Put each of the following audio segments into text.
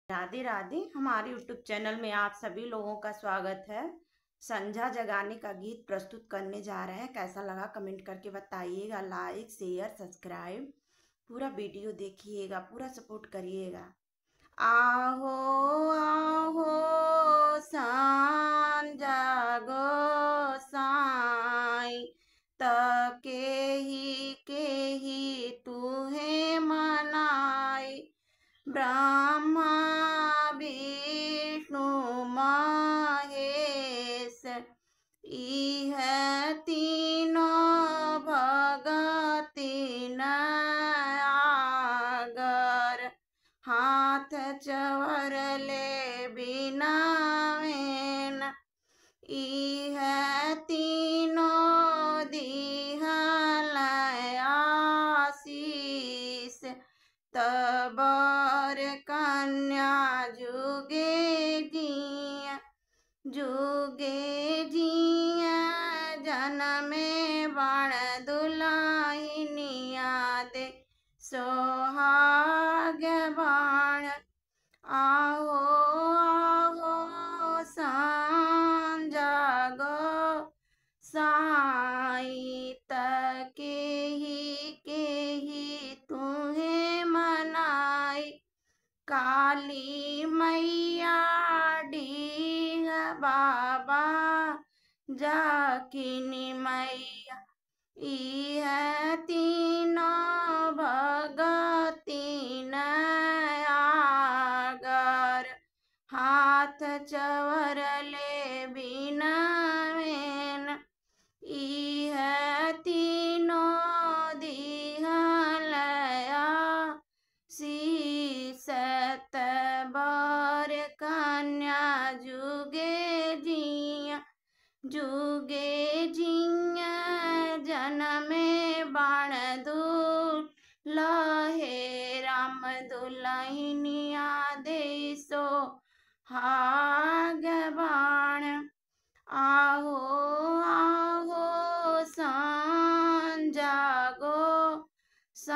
राधे राधे। हमारे YouTube channel में आप सभी लोगों का स्वागत है। संझा जगाने का गीत प्रस्तुत करने जा रहे हैं। कैसा लगा कमेंट करके बताइएगा। लाइक शेयर सब्सक्राइब पूरा वीडियो देखिएगा, पूरा सपोर्ट करिएगा। आहो आहो संझा गोसाई के ही तुहे मनाई। ब्रह्मा विष्णु महेश इह तीनों भगति आगर। हाथ चवर ले बिनावेन इह तीनों दिहल आशीष। तबर कन्या जुगे जिया जनमे बाण दुलाहिनिया दे सोहाग बाण। आहो आहो संझा गोसाई के ही तुहे मनाई। काली मैया डीह बाबा जाकिनी मैया इह तीनों भगति आगर। हाथ चवर ले बिनावेन इह तीनों दिहल आशीष। तबर कन्या जुगे जिया जनमे बाण दुलाहे। राम दुलाहिनिया दे सोहाग बाण। आहो आहो संझा गोसाई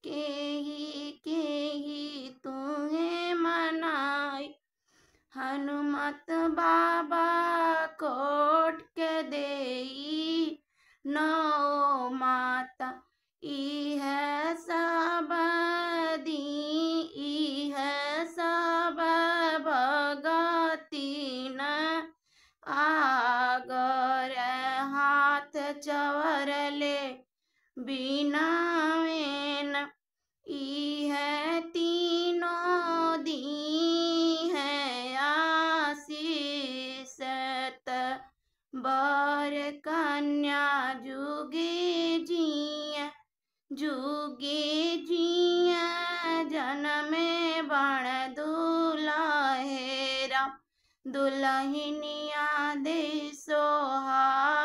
के ही तुहे मनाई। हनुमत बाबा कोट के देई नौ माता इह सब भगति आगर। हाथ चवर ले बिनावेन इह तीनों दी है आशीष। बर कन्या जुगे जिया जनमे बण दुलाहेरा। दुल्हनिया दे सोहा